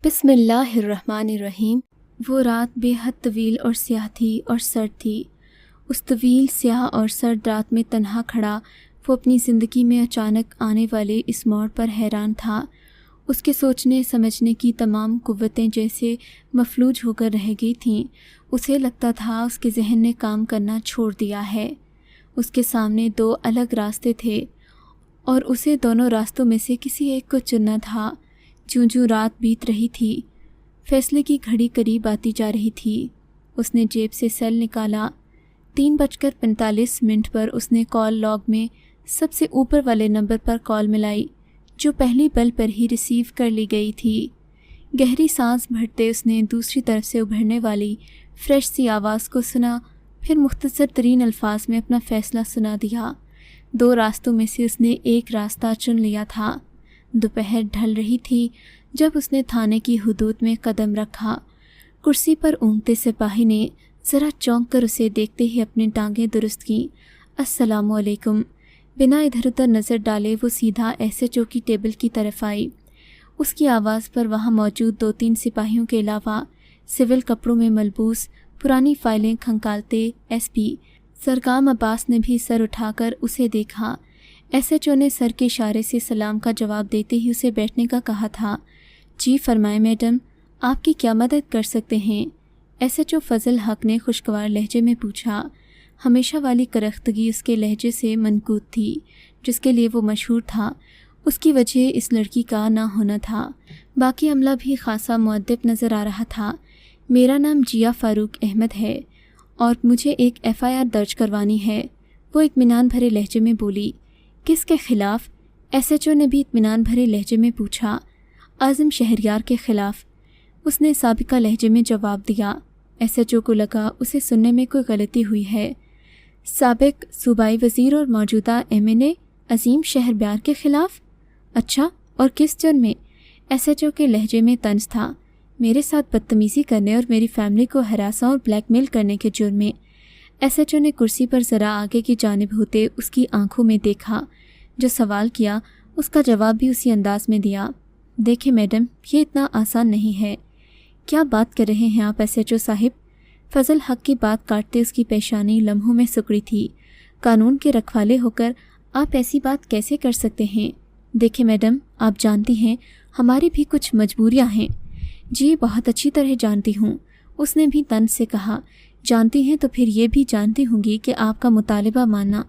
بسم اللہ الرحمن الرحیم۔ وہ رات بے حد طویل اور سیاہ تھی اور سرد تھی۔ اس طویل سیاہ اور سرد رات میں تنہا کھڑا وہ اپنی زندگی میں اچانک آنے والے اس موڑ پر حیران تھا۔ اس کے سوچنے سمجھنے کی تمام قوتیں جیسے مفلوج ہو کر رہ گئی تھیں۔ اسے لگتا تھا اس کے ذہن نے کام کرنا چھوڑ دیا ہے۔ اس کے سامنے دو الگ راستے تھے اور اسے دونوں راستوں میں سے کسی ایک کو چننا تھا۔ جوں جوں رات بیت رہی تھی، فیصلے کی گھڑی قریب آتی جا رہی تھی۔ اس نے جیب سے سیل نکالا۔ 3:45 پر اس نے کال لاگ میں سب سے اوپر والے نمبر پر کال ملائی جو پہلی بل پر ہی ریسیو کر لی گئی تھی۔ گہری سانس بھرتے اس نے دوسری طرف سے ابھرنے والی فریش سی آواز کو سنا، پھر مختصر ترین الفاظ میں اپنا فیصلہ سنا دیا۔ دو راستوں میں سے اس نے ایک راستہ چن لیا تھا۔ دوپہر ڈھل رہی تھی جب اس نے تھانے کی حدود میں قدم رکھا۔ کرسی پر اونگتے سپاہی نے ذرا چونک کر اسے دیکھتے ہی اپنی ٹانگیں درست کیں۔ السلام علیکم۔ بنا ادھر ادھر نظر ڈالے وہ سیدھا SHO کی ٹیبل کی طرف آئی۔ اس کی آواز پر وہاں موجود 2-3 سپاہیوں کے علاوہ سول کپڑوں میں ملبوس پرانی فائلیں کھنگالتے SP سرگام عباس نے بھی سر اٹھا کر اسے دیکھا۔ SHO نے سر کے اشارے سے سلام کا جواب دیتے ہی اسے بیٹھنے کا کہا تھا۔ جی فرمائیں میڈم، آپ کی کیا مدد کر سکتے ہیں؟ SHO فضل حق نے خوشگوار لہجے میں پوچھا۔ ہمیشہ والی کرختگی اس کے لہجے سے منقوط تھی جس کے لیے وہ مشہور تھا۔ اس کی وجہ اس لڑکی کا نہ ہونا تھا۔ باقی عملہ بھی خاصا مؤدب نظر آ رہا تھا۔ میرا نام جیا فاروق احمد ہے اور مجھے ایک FIR درج کروانی ہے، وہ اطمینان بھرے لہجے میں بولی۔ کس کے خلاف؟ SHO نے بھی اطمینان بھرے لہجے میں پوچھا۔ اعظم شہریار کے خلاف، اس نے سابقہ لہجے میں جواب دیا۔ SHO کو لگا اسے سننے میں کوئی غلطی ہوئی ہے۔ سابق صوبائی وزیر اور موجودہ MNA عظیم شہریار کے خلاف؟ اچھا، اور کس جرم میں؟ SHO کے لہجے میں طنز تھا۔ میرے ساتھ بدتمیزی کرنے اور میری فیملی کو ہراساں اور بلیک میل کرنے کے جرم میں۔ SHO نے کرسی پر ذرا آگے کی جانب ہوتے اس کی آنکھوں میں دیکھا۔ جو سوال کیا اس کا جواب بھی اسی انداز میں دیا۔ دیکھیں میڈم، یہ اتنا آسان نہیں ہے۔ کیا بات کر رہے ہیں آپ SHO صاحب؟ فضل حق کی بات کاٹتے اس کی پیشانی لمحوں میں سکڑی تھی۔ قانون کے رکھوالے ہو کر آپ ایسی بات کیسے کر سکتے ہیں؟ دیکھیں میڈم، آپ جانتی ہیں ہماری بھی کچھ مجبوریاں ہیں۔ جی بہت اچھی طرح جانتی ہوں، اس نے بھی طنز سے کہا۔ جانتی ہیں تو پھر یہ بھی جانتی ہوں گی کہ آپ کا مطالبہ ماننا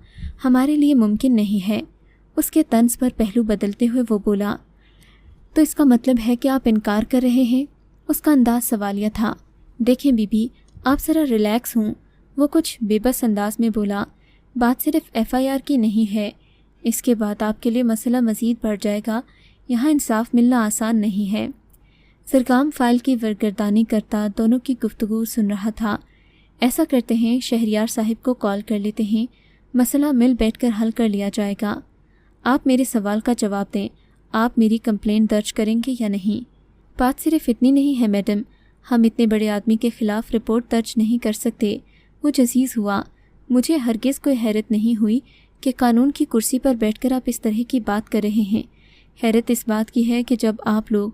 ہمارے لیے ممکن نہیں ہے۔ اس کے طنز پر پہلو بدلتے ہوئے وہ بولا۔ تو اس کا مطلب ہے کہ آپ انکار کر رہے ہیں؟ اس کا انداز سوالیہ تھا۔ دیکھیں بی بی، آپ ذرا ریلیکس ہوں، وہ کچھ بے بس انداز میں بولا۔ بات صرف FIR کی نہیں ہے، اس کے بعد آپ کے لیے مسئلہ مزید بڑھ جائے گا۔ یہاں انصاف ملنا آسان نہیں ہے۔ سرگام فائل کی ورگردانی کرتا دونوں کی گفتگو سن رہا تھا۔ ایسا کرتے ہیں، شہریار صاحب کو کال کر لیتے ہیں، مسئلہ مل بیٹھ کر حل کر لیا جائے گا۔ آپ میرے سوال کا جواب دیں، آپ میری کمپلین درج کریں گے یا نہیں؟ بات صرف اتنی نہیں ہے میڈم، ہم اتنے بڑے آدمی کے خلاف رپورٹ درج نہیں کر سکتے۔ وہ جزیز ہوا۔ مجھے ہرگز کوئی حیرت نہیں ہوئی کہ قانون کی کرسی پر بیٹھ کر آپ اس طرح کی بات کر رہے ہیں۔ حیرت اس بات کی ہے کہ جب آپ لوگ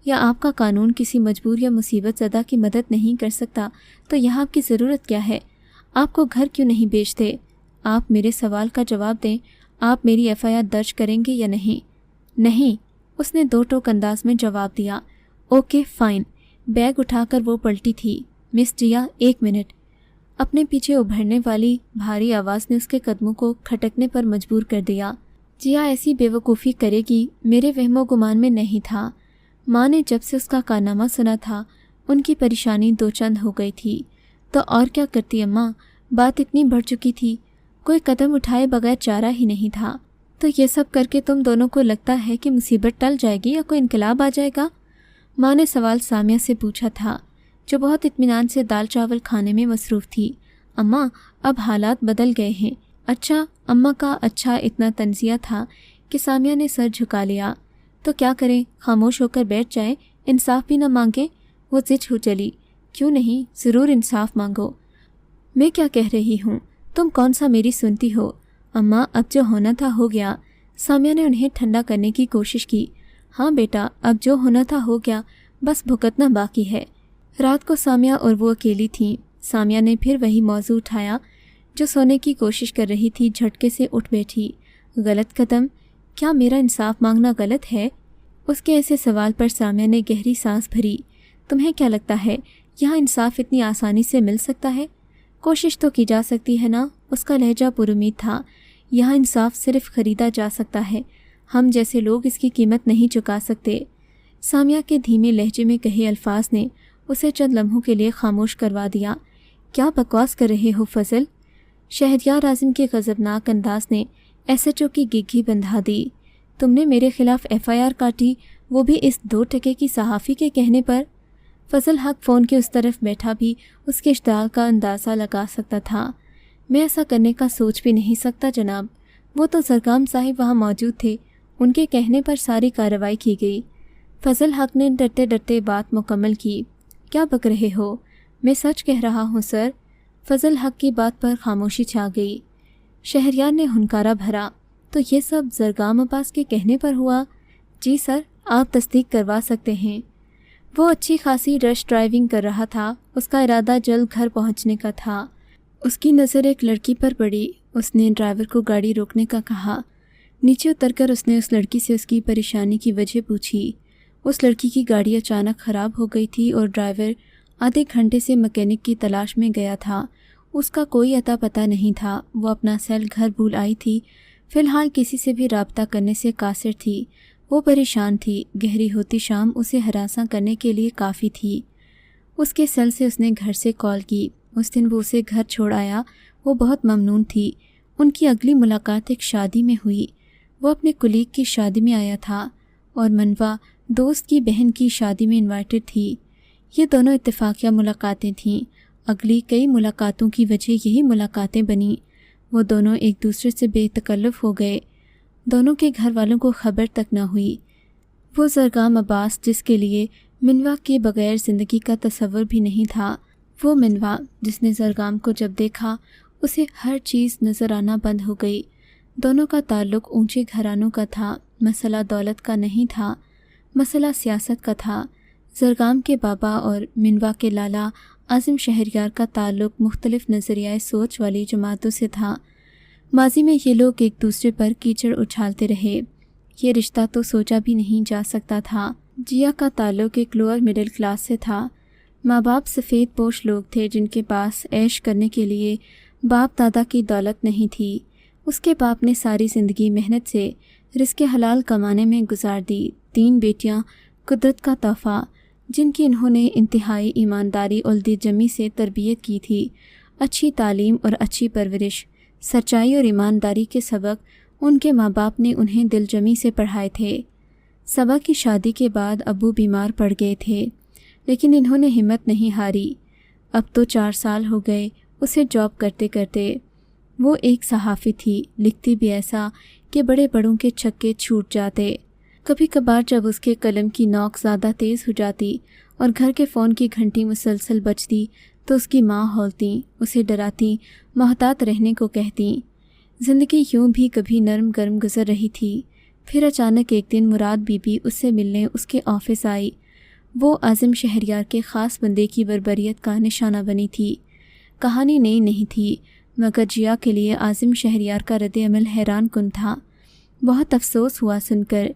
یا آپ کا قانون کسی مجبور یا مصیبت زدہ کی مدد نہیں کر سکتا تو یہاں آپ کی ضرورت کیا ہے؟ آپ کو گھر کیوں نہیں بیچتے؟ آپ میرے سوال کا جواب دیں، آپ میری FIR درج کریں گے یا نہیں؟ نہیں، اس نے دو ٹوک انداز میں جواب دیا۔ Okay fine. بیگ اٹھا کر وہ پلٹی تھی۔ مس جیا، 1 منٹ۔ اپنے پیچھے ابھرنے والی بھاری آواز نے اس کے قدموں کو کھٹکنے پر مجبور کر دیا۔ جیا ایسی بے وقوفی کرے گی میرے وہم و گمان میں نہیں تھا۔ ماں نے جب سے اس کا کارنامہ سنا تھا ان کی پریشانی دو چند ہو گئی تھی۔ تو اور کیا کرتی اماں، بات اتنی بڑھ چکی تھی، کوئی قدم اٹھائے بغیر چارہ ہی نہیں تھا۔ تو یہ سب کر کے تم دونوں کو لگتا ہے کہ مصیبت ٹل جائے گی یا کوئی انقلاب آ جائے گا؟ ماں نے سوال سامیہ سے پوچھا تھا جو بہت اطمینان سے دال چاول کھانے میں مصروف تھی۔ اماں، اب حالات بدل گئے ہیں۔ اچھا، اماں کا اچھا اتنا تنزیہ تھا کہ سامیہ نے سر جھکا لیا۔ تو کیا کریں، خاموش ہو کر بیٹھ جائیں، انصاف بھی نہ مانگیں؟ وہ زچ ہو چلی۔ کیوں نہیں، ضرور انصاف مانگو۔ میں کیا کہہ رہی ہوں، تم کون سا میری سنتی ہو؟ اماں، اب جو ہونا تھا ہو گیا۔ سامیہ نے انہیں ٹھنڈا کرنے کی کوشش کی۔ ہاں بیٹا، اب جو ہونا تھا ہو گیا، بس بھگتنا باقی ہے۔ رات کو سامیہ اور وہ اکیلی تھیں۔ سامیہ نے پھر وہی موضوع اٹھایا جو سونے کی کوشش کر رہی تھی۔ جھٹکے سے اٹھ بیٹھی۔ غلط قدم؟ کیا میرا انصاف مانگنا غلط ہے؟ اس کے ایسے سوال پر سامیہ نے گہری سانس بھری۔ تمہیں کیا لگتا ہے یہاں انصاف اتنی آسانی سے مل سکتا ہے؟ کوشش تو کی جا سکتی ہے نا؟ اس کا لہجہ پر امید تھا۔ یہاں انصاف صرف خریدا جا سکتا ہے، ہم جیسے لوگ اس کی قیمت نہیں چکا سکتے۔ سامیہ کے دھیمے لہجے میں کہے الفاظ نے اسے چند لمحوں کے لیے خاموش کروا دیا۔ کیا بکواس کر رہے ہو فضل؟ شہریار اعظم کے غضبناک انداز نے ایس ایچ او کی گگھی بندھا دی۔ تم نے میرے خلاف ایف آئی آر کاٹی، وہ بھی اس 2 ٹکے کی صحافی کے کہنے پر؟ فضل حق فون کے اس طرف بیٹھا بھی اس کے اشتعال کا اندازہ لگا سکتا تھا۔ میں ایسا کرنے کا سوچ بھی نہیں سکتا جناب، وہ تو زرگام صاحب وہاں موجود تھے، ان کے کہنے پر ساری کارروائی کی گئی۔ فضل حق نے ڈرتے ڈرتے بات مکمل کی۔ کیا بک رہے ہو؟ میں سچ کہہ رہا ہوں سر۔ فضل حق کی بات پر خاموشی چھا گئی۔ شہریار نے ہنکارا بھرا، تو یہ سب زرگام عباس کے کہنے پر ہوا؟ جی سر، آپ تصدیق کروا سکتے ہیں۔ وہ اچھی خاصی رش ڈرائیونگ کر رہا تھا، اس کا ارادہ جلد گھر پہنچنے کا تھا۔ اس کی نظر ایک لڑکی پر پڑی۔ اس نے ڈرائیور کو گاڑی روکنے کا کہا۔ نیچے اتر کر اس نے اس لڑکی سے اس کی پریشانی کی وجہ پوچھی۔ اس لڑکی کی گاڑی اچانک خراب ہو گئی تھی اور ڈرائیور آدھے گھنٹے سے مکینک کی تلاش میں گیا تھا۔ اس کا کوئی اتا پتہ نہیں تھا۔ وہ اپنا سیل گھر بھول آئی تھی، فی الحال کسی سے بھی رابطہ کرنے سے قاصر تھی۔ وہ پریشان تھی، گہری ہوتی شام اسے ہراساں کرنے کے لیے کافی تھی۔ اس کے سیل سے اس نے گھر سے کال کی۔ اس دن وہ اسے گھر چھوڑ آیا، وہ بہت ممنون تھی۔ ان کی اگلی ملاقات ایک شادی میں ہوئی۔ وہ اپنے کلیگ کی شادی میں آیا تھا اور منوا دوست کی بہن کی شادی میں انوائٹڈ تھی۔ یہ دونوں اتفاقیہ ملاقاتیں تھیں۔ اگلی کئی ملاقاتوں کی وجہ یہی ملاقاتیں بنیں۔ وہ دونوں ایک دوسرے سے بے تکلف ہو گئے۔ دونوں کے گھر والوں کو خبر تک نہ ہوئی۔ وہ زرگام عباس جس کے لیے منوا کے بغیر زندگی کا تصور بھی نہیں تھا، وہ منوا جس نے زرگام کو جب دیکھا اسے ہر چیز نظر آنا بند ہو گئی۔ دونوں کا تعلق اونچے گھرانوں کا تھا، مسئلہ دولت کا نہیں تھا، مسئلہ سیاست کا تھا۔ زرگام کے بابا اور منوا کے لالا اعظم شہریار کا تعلق مختلف نظریۂ سوچ والی جماعتوں سے تھا۔ ماضی میں یہ لوگ ایک دوسرے پر کیچڑ اچھالتے رہے۔ یہ رشتہ تو سوچا بھی نہیں جا سکتا تھا۔ جیا کا تعلق ایک لوور مڈل کلاس سے تھا۔ ماں باپ سفید پوش لوگ تھے جن کے پاس عیش کرنے کے لیے باپ دادا کی دولت نہیں تھی۔ اس کے باپ نے ساری زندگی محنت سے رزق حلال کمانے میں گزار دی۔ 3 بیٹیاں قدرت کا تحفہ، جن کی انہوں نے انتہائی ایمانداری اور دل جمی سے تربیت کی تھی۔ اچھی تعلیم اور اچھی پرورش، سچائی اور ایمانداری کے سبق ان کے ماں باپ نے انہیں دل جمی سے پڑھائے تھے۔ صبا کی شادی کے بعد ابو بیمار پڑ گئے تھے، لیکن انہوں نے ہمت نہیں ہاری۔ اب تو 4 سال ہو گئے اسے جاب کرتے کرتے۔ وہ ایک صحافی تھی، لکھتی بھی ایسا کہ بڑے بڑوں کے چھکے چھوٹ جاتے۔ کبھی کبھار جب اس کے قلم کی نوک زیادہ تیز ہو جاتی اور گھر کے فون کی گھنٹی مسلسل بجتی تو اس کی ماں ہولتیں، اسے ڈراتی، محتاط رہنے کو کہتی۔ زندگی یوں بھی کبھی نرم گرم گزر رہی تھی۔ پھر اچانک ایک دن مراد بی بی اس سے ملنے اس کے آفس آئی۔ وہ اعظم شہریار کے خاص بندے کی بربریت کا نشانہ بنی تھی۔ کہانی نئی نہیں تھی، مگر جیا کے لیے اعظم شہریار کا رد عمل حیران کن تھا۔ بہت افسوس ہوا سن کر،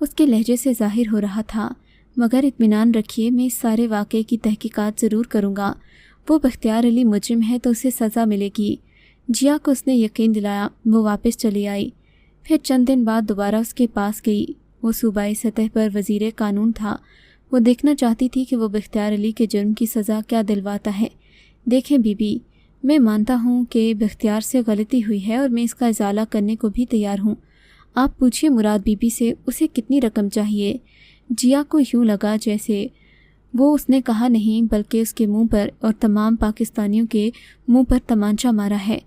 اس کے لہجے سے ظاہر ہو رہا تھا، مگر اطمینان رکھیے میں اس سارے واقعے کی تحقیقات ضرور کروں گا۔ وہ بختیار علی مجرم ہے تو اسے سزا ملے گی۔ جیا کو اس نے یقین دلایا۔ وہ واپس چلی آئی، پھر چند دن بعد دوبارہ اس کے پاس گئی۔ وہ صوبائی سطح پر وزیر قانون تھا۔ وہ دیکھنا چاہتی تھی کہ وہ بختیار علی کے جرم کی سزا کیا دلواتا ہے۔ دیکھیں بی بی، میں مانتا ہوں کہ بختیار سے غلطی ہوئی ہے اور میں اس کا ازالہ کرنے کو بھی تیار ہوں۔ آپ پوچھیے مراد بی بی سے اسے کتنی رقم چاہیے۔ جیا کو یوں لگا جیسے وہ اس نے کہا نہیں بلکہ اس کے منہ پر اور تمام پاکستانیوں کے منہ پر تمانچہ مارا ہے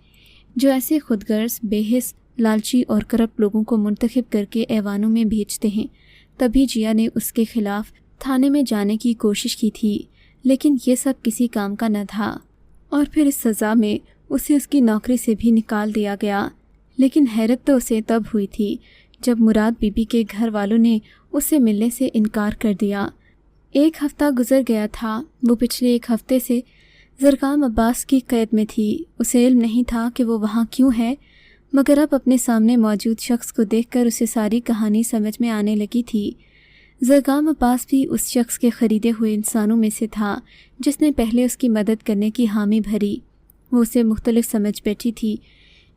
جو ایسے خود غرض، بے حس، لالچی اور کرپٹ لوگوں کو منتخب کر کے ایوانوں میں بھیجتے ہیں۔ تبھی جیا نے اس کے خلاف تھانے میں جانے کی کوشش کی تھی، لیکن یہ سب کسی کام کا نہ تھا، اور پھر اس سزا میں اسے اس کی نوکری سے بھی نکال دیا گیا۔ لیکن حیرت تو اسے تب ہوئی تھی جب مراد بی بی کے گھر والوں نے اس سے ملنے سے انکار کر دیا۔ 1 ہفتہ گزر گیا تھا۔ وہ پچھلے 1 ہفتے سے زرگام عباس کی قید میں تھی۔ اسے علم نہیں تھا کہ وہ وہاں کیوں ہے، مگر اب اپنے سامنے موجود شخص کو دیکھ کر اسے ساری کہانی سمجھ میں آنے لگی تھی۔ زرگام عباس بھی اس شخص کے خریدے ہوئے انسانوں میں سے تھا جس نے پہلے اس کی مدد کرنے کی حامی بھری۔ وہ اسے مختلف سمجھ بیٹھی تھی۔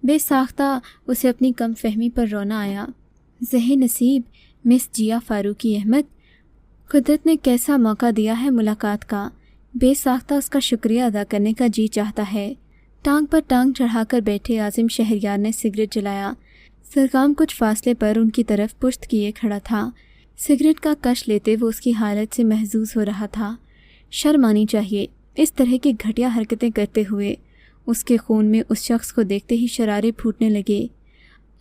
بے ساختہ اسے اپنی کم فہمی پر رونا آیا۔ زہ نصیب مس جیا فاروقی احمد، قدرت نے کیسا موقع دیا ہے ملاقات کا، بے ساختہ اس کا شکریہ ادا کرنے کا جی چاہتا ہے۔ ٹانگ پر ٹانگ چڑھا کر بیٹھے عاظم شہریار نے سگریٹ جلایا۔ زرگام کچھ فاصلے پر ان کی طرف پشت کیے کھڑا تھا۔ سگریٹ کا کش لیتے وہ اس کی حالت سے محظوظ ہو رہا تھا۔ شرم آنی چاہیے اس طرح کی گھٹیا حرکتیں کرتے ہوئے۔ اس کے خون میں اس شخص کو دیکھتے ہی شرارے پھوٹنے لگے۔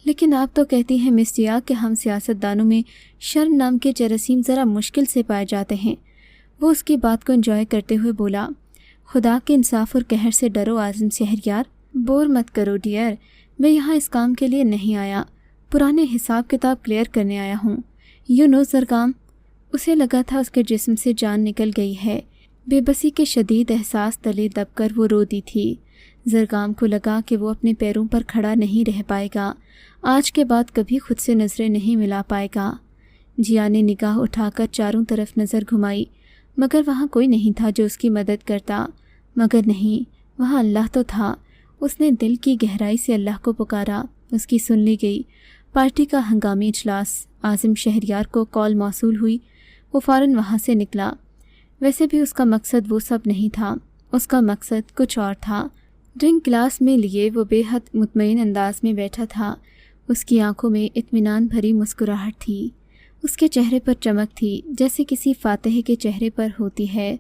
لیکن آپ تو کہتی ہیں مس جیا کہ ہم سیاستدانوں میں شرم نام کے جراثیم ذرا مشکل سے پائے جاتے ہیں۔ وہ اس کی بات کو انجوائے کرتے ہوئے بولا، خدا کے انصاف اور قہر سے ڈرو عاظم شہریار، بور مت کرو ڈیئر، میں یہاں اس کام کے لیے نہیں آیا، پرانے حساب کتاب کلیئر کرنے آیا ہوں۔ زرگام، اسے لگا تھا اس کے جسم سے جان نکل گئی ہے۔ بے بسی کے شدید احساس تلے دب کر وہ رو دی تھی۔ زرگام کو لگا کہ وہ اپنے پیروں پر کھڑا نہیں رہ پائے گا، آج کے بعد کبھی خود سے نظریں نہیں ملا پائے گا۔ جیا نے نگاہ اٹھا کر چاروں طرف نظر گھمائی، مگر وہاں کوئی نہیں تھا جو اس کی مدد کرتا۔ مگر نہیں، وہاں اللہ تو تھا۔ اس نے دل کی گہرائی سے اللہ کو پکارا، اس کی سن لی گئی۔ پارٹی کا ہنگامی اجلاس، عاظم شہریار کو کال موصول ہوئی، وہ فوراً وہاں سے نکلا۔ ویسے بھی اس کا مقصد وہ سب نہیں تھا، اس کا مقصد کچھ اور تھا۔ ڈرنک گلاس میں لیے وہ بے حد مطمئن انداز میں بیٹھا تھا۔ اس کی آنکھوں میں اطمینان بھری مسکراہٹ تھی، اس کے چہرے پر چمک تھی جیسے کسی فاتح کے چہرے پر ہوتی ہے۔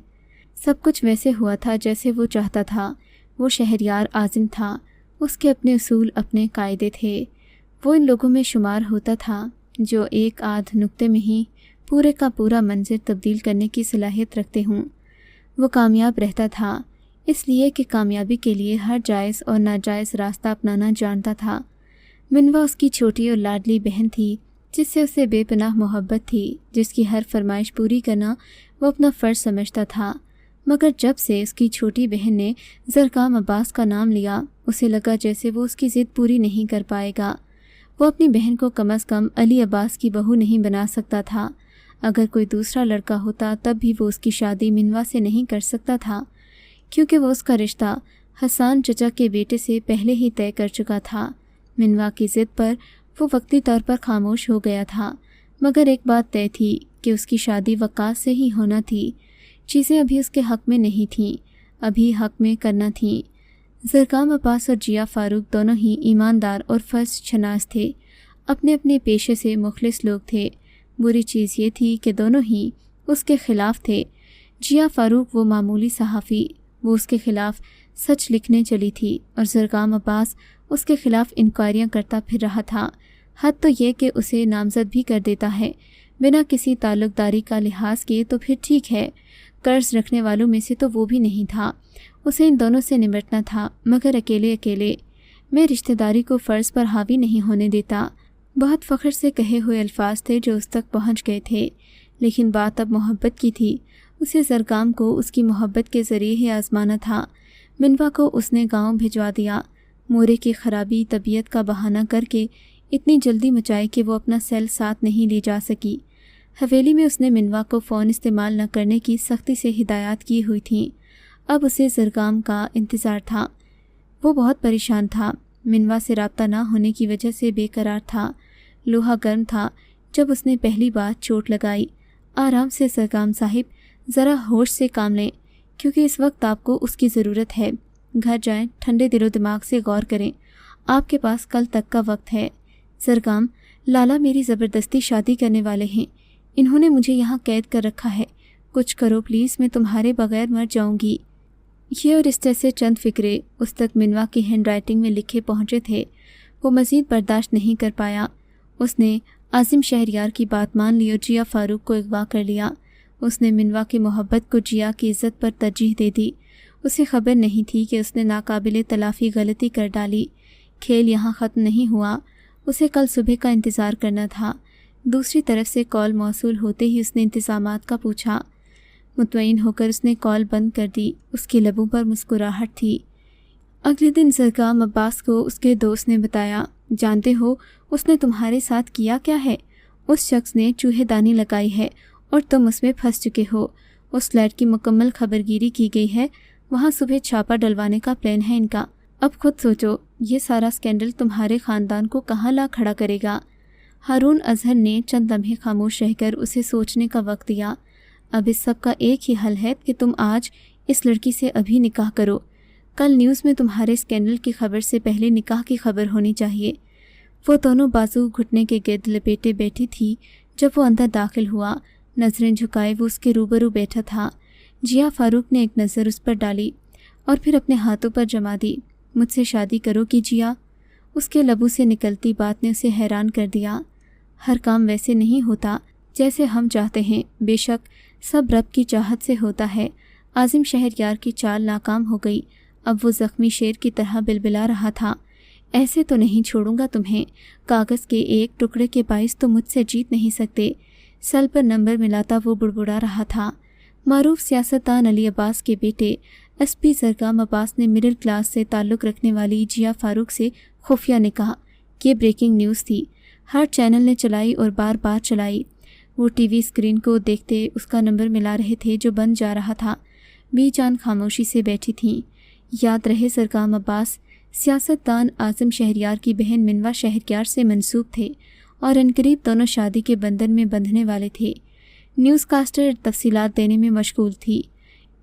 سب کچھ ویسے ہوا تھا جیسے وہ چاہتا تھا۔ وہ شہریار عاظم تھا، اس کے اپنے اصول، اپنے قاعدے تھے۔ وہ ان لوگوں میں شمار ہوتا تھا جو ایک آدھ نقطے میں ہی پورے کا پورا منظر تبدیل کرنے کی صلاحیت رکھتے ہوں۔ وہ کامیاب رہتا تھا اس لیے کہ کامیابی کے لیے ہر جائز اور ناجائز راستہ اپنانا جانتا تھا۔ منوا اس کی چھوٹی اور لاڈلی بہن تھی جس سے اسے بے پناہ محبت تھی، جس کی ہر فرمائش پوری کرنا وہ اپنا فرض سمجھتا تھا۔ مگر جب سے اس کی چھوٹی بہن نے زرگام عباس کا نام لیا، اسے لگا جیسے وہ اس کی ضد پوری نہیں کر پائے گا۔ وہ اپنی بہن کو کم از کم علی عباس کی بہو نہیں بنا سکتا تھا۔ اگر کوئی دوسرا لڑکا ہوتا تب بھی وہ اس کی شادی منوا سے نہیں کر سکتا تھا، کیونکہ وہ اس کا رشتہ حسان چچا کے بیٹے سے پہلے ہی طے کر چکا تھا۔ منوا کی ضد پر وہ وقتی طور پر خاموش ہو گیا تھا، مگر ایک بات طے تھی کہ اس کی شادی وقاص سے ہی ہونا تھی۔ چیزیں ابھی اس کے حق میں نہیں تھیں، ابھی حق میں کرنا تھیں۔ زرگام عباس اور جیا فاروق دونوں ہی ایماندار اور فرض شناس تھے، اپنے اپنے پیشے سے مخلص لوگ تھے۔ بری چیز یہ تھی کہ دونوں ہی اس کے خلاف تھے۔ جیا فاروق وہ معمولی صحافی، وہ اس کے خلاف سچ لکھنے چلی تھی، اور زرگام عباس اس کے خلاف انکوائریاں کرتا پھر رہا تھا۔ حد تو یہ کہ اسے نامزد بھی کر دیتا ہے بنا کسی تعلق داری کا لحاظ کیے تو پھر ٹھیک ہے، قرض رکھنے والوں میں سے تو وہ بھی نہیں تھا۔ اسے ان دونوں سے نمٹنا تھا، مگر اکیلے اکیلے۔ میں رشتہ داری کو فرض پر حاوی نہیں ہونے دیتا، بہت فخر سے کہے ہوئے الفاظ تھے جو اس تک پہنچ گئے تھے، لیکن بات اب محبت کی تھی۔ اسے زرگام کو اس کی محبت کے ذریعے ہی آزمانا تھا۔ منوا کو اس نے گاؤں بھجوا دیا، مورے کی خرابی طبیعت کا بہانہ کر کے اتنی جلدی مچائی کہ وہ اپنا سیل ساتھ نہیں لے جا سکی۔ حویلی میں اس نے منوا کو فون استعمال نہ کرنے کی سختی سے ہدایات کی ہوئی تھیں۔ اب اسے زرگام کا انتظار تھا۔ وہ بہت پریشان تھا، منوا سے رابطہ نہ ہونے کی وجہ سے بے قرار تھا۔ لوہا گرم تھا جب اس نے پہلی بار چوٹ لگائی۔ آرام سے زرگام صاحب، ذرا ہوش سے کام لیں، کیونکہ اس وقت آپ کو اس کی ضرورت ہے۔ گھر جائیں، ٹھنڈے دل و دماغ سے غور کریں، آپ کے پاس کل تک کا وقت ہے۔ زرگام، لالا میری زبردستی شادی کرنے والے ہیں، انہوں نے مجھے یہاں قید کر رکھا ہے، کچھ کرو پلیز، میں تمہارے بغیر مر جاؤں گی۔ یہ اور اس جیسے چند فقرے اس تک منوا کی ہینڈ رائٹنگ میں لکھے پہنچے تھے۔ وہ مزید برداشت نہیں کر پایا۔ اس نے عاظم شہریار کی بات مان لی اور جیا فاروق کو اغوا کر لیا۔ اس نے منوا کی محبت کو جیا کی عزت پر ترجیح دے دی۔ اسے خبر نہیں تھی کہ اس نے ناقابل تلافی غلطی کر ڈالی۔ کھیل یہاں ختم نہیں ہوا، اسے کل صبح کا انتظار کرنا تھا۔ دوسری طرف سے کال موصول ہوتے ہی اس نے انتظامات کا پوچھا۔ مطمئن ہو کر اس نے کال بند کر دی۔ اس کے لبوں پر مسکراہٹ تھی۔ اگلے دن زرگام عباس کو اس کے دوست نے بتایا، جانتے ہو اس نے تمہارے ساتھ کیا کیا ہے؟ اس شخص نے چوہے دانی لگائی ہے اور تم اس میں پھنس چکے ہو۔ اس فلیٹ کی مکمل خبرگیری کی گئی ہے، وہاں صبح چھاپا ڈلوانے کا پلان ہے ان کا۔ اب خود سوچو یہ سارا سکینڈل تمہارے خاندان کو کہاں لا کھڑا کرے گا۔ ہارون اظہر نے چند لمحے خاموش رہ کر اسے سوچنے کا وقت دیا۔ اب اس سب کا ایک ہی حل ہے کہ تم آج اس لڑکی سے ابھی نکاح کرو۔ کل نیوز میں تمہارے سکینڈل کی خبر سے پہلے نکاح کی خبر ہونی چاہیے۔ وہ دونوں بازو گھٹنے کے گرد لپیٹے بیٹھی تھی جب وہ اندر داخل ہوا۔ نظریں جھکائے وہ اس کے روبرو بیٹھا تھا۔ جیا فاروق نے ایک نظر اس پر ڈالی اور پھر اپنے ہاتھوں پر جما دی۔ مجھ سے شادی کرو گی جیا؟ اس کے لبوں سے نکلتی بات نے اسے حیران کر دیا۔ ہر کام ویسے نہیں ہوتا جیسے ہم چاہتے ہیں، بے شک سب رب کی چاہت سے ہوتا ہے۔ عاظم شہریار کی چال ناکام ہو گئی۔ اب وہ زخمی شیر کی طرح بلبلا رہا تھا، ایسے تو نہیں چھوڑوں گا تمہیں، کاغذ کے ایک ٹکڑے کے باعث تو مجھ سے جیت نہیں سکتے۔ سل پر نمبر ملاتا وہ بڑبڑا رہا تھا۔ معروف سیاستدان علی عباس کے بیٹے ایس پی زرگام عباس نے مڈل کلاس سے تعلق رکھنے والی جیا فاروق سے خفیہ نکاح، یہ بریکنگ نیوز تھی۔ ہر چینل نے چلائی اور بار بار چلائی۔ وہ ٹی وی اسکرین کو دیکھتے اس کا نمبر ملا رہے تھے جو بند جا رہا تھا۔ بی جان خاموشی سے بیٹھی تھیں۔ یاد رہے زرگام عباس سیاستدان اعظم شہریار کی بہن منوا شہریار سے منسوب تھے اور عنقریب دونوں شادی کے بندھن میں بندھنے والے تھے۔ نیوز کاسٹر تفصیلات دینے میں مشغول تھی۔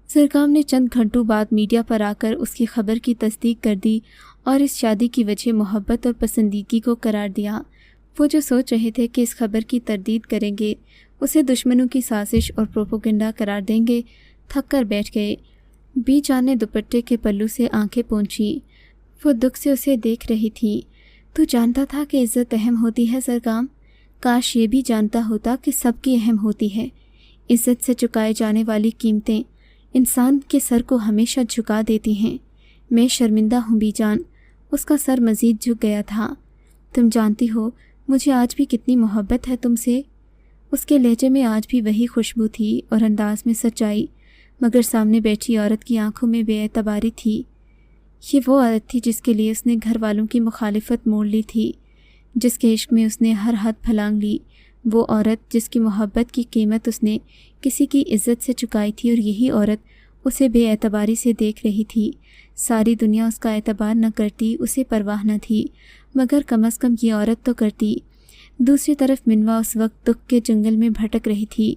زرگام نے چند گھنٹوں بعد میڈیا پر آ کر اس کی خبر کی تصدیق کر دی اور اس شادی کی وجہ محبت اور پسندیدگی کو قرار دیا۔ وہ جو سوچ رہے تھے کہ اس خبر کی تردید کریں گے، اسے دشمنوں کی سازش اور پروپیگنڈا قرار دیں گے، تھک کر بیٹھ گئے۔ بی جان نے دوپٹے کے پلو سے آنکھیں پونچھی۔ وہ دکھ سے اسے دیکھ رہی تھی۔ تو جانتا تھا کہ عزت اہم ہوتی ہے زرگام؟ کاش یہ بھی جانتا ہوتا کہ سب کی اہم ہوتی ہے۔ عزت سے چکائے جانے والی قیمتیں انسان کے سر کو ہمیشہ جھکا دیتی ہیں۔ میں شرمندہ ہوں بی جان۔ اس کا سر مزید جھک گیا تھا۔ تم جانتی ہو مجھے آج بھی کتنی محبت ہے تم سے۔ اس کے لہجے میں آج بھی وہی خوشبو تھی اور انداز میں سچائی، مگر سامنے بیٹھی عورت کی آنکھوں میں بے اعتباری تھی۔ یہ وہ عورت تھی جس کے لیے اس نے گھر والوں کی مخالفت موڑ لی تھی، جس کے عشق میں اس نے ہر حد پھلانگ لی۔ وہ عورت جس کی محبت کی قیمت اس نے کسی کی عزت سے چکائی تھی، اور یہی عورت اسے بے اعتباری سے دیکھ رہی تھی۔ ساری دنیا اس کا اعتبار نہ کرتی، اسے پرواہ نہ تھی، مگر کم از کم یہ عورت تو کرتی۔ دوسری طرف منوا اس وقت دکھ کے جنگل میں بھٹک رہی تھی۔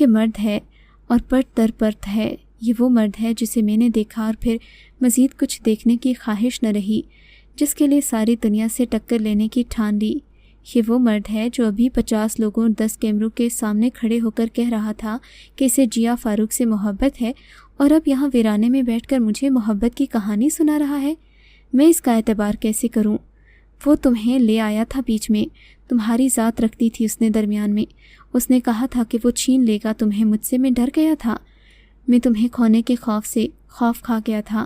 یہ مرد ہے اور پرت در پرت ہے۔ یہ وہ مرد ہے جسے میں نے دیکھا اور پھر مزید کچھ دیکھنے کی خواہش نہ رہی، جس کے لیے ساری دنیا سے ٹکر لینے کی ٹھان لی۔ یہ وہ مرد ہے جو ابھی 50 لوگوں 10 کیمروں کے سامنے کھڑے ہو کر کہہ رہا تھا کہ اسے جیا فاروق سے محبت ہے، اور اب یہاں ویرانے میں بیٹھ کر مجھے محبت کی کہانی سنا رہا ہے۔ میں اس کا اعتبار کیسے کروں؟ وہ تمہیں لے آیا تھا بیچ میں، تمہاری ذات رکھتی تھی اس نے درمیان میں۔ اس نے کہا تھا کہ وہ چھین لے گا تمہیں مجھ سے۔ میں ڈر گیا تھا، میں تمہیں کھونے کے خوف سے خوف کھا گیا تھا،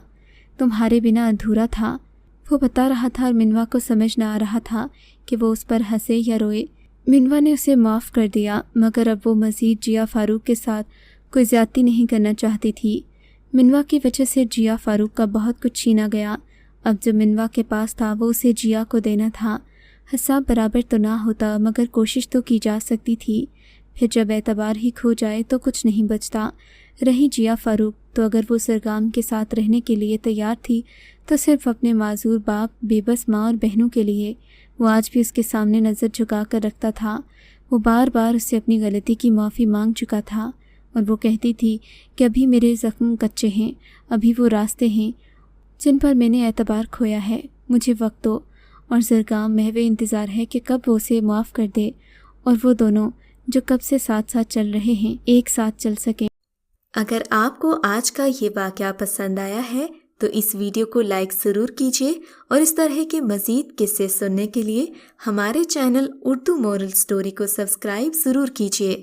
تمہارے بنا ادھورا تھا۔ وہ بتا رہا تھا اور منوا کو سمجھ نہ آ رہا تھا کہ وہ اس پر ہنسے یا روئے۔ منوا نے اسے معاف کر دیا، مگر اب وہ مزید جیا فاروق کے ساتھ کوئی زیادتی نہیں کرنا چاہتی تھی۔ منوا کی وجہ سے جیا فاروق کا بہت کچھ چھینا گیا۔ اب جو منوا کے پاس تھا وہ اسے جیا کو دینا تھا۔ حساب برابر تو نہ ہوتا، مگر کوشش تو کی جا سکتی تھی۔ پھر جب اعتبار ہی کھو جائے تو کچھ نہیں بچتا۔ رہی جیا فاروق، تو اگر وہ زرگام کے ساتھ رہنے کے لیے تیار تھی تو صرف اپنے معذور باپ، بے بس ماں اور بہنوں کے لیے۔ وہ آج بھی اس کے سامنے نظر جھکا کر رکھتا تھا۔ وہ بار بار اس سے اپنی غلطی کی معافی مانگ چکا تھا، اور وہ کہتی تھی کہ ابھی میرے زخم کچے ہیں، ابھی وہ راستے ہیں جن پر میں نے اعتبار کھویا ہے، مجھے وقت دو۔ اور زرگام محو انتظار ہے کہ کب وہ اسے معاف کر دے اور وہ دونوں جو کب سے ساتھ ساتھ چل رہے ہیں ایک ساتھ چل سکیں۔ اگر آپ کو آج کا یہ واقعہ پسند آیا ہے تو اس ویڈیو کو لائک ضرور کیجیے، اور اس طرح کے مزید قصے سننے کے لیے ہمارے چینل اردو مورل سٹوری کو سبسکرائب ضرور کیجیے۔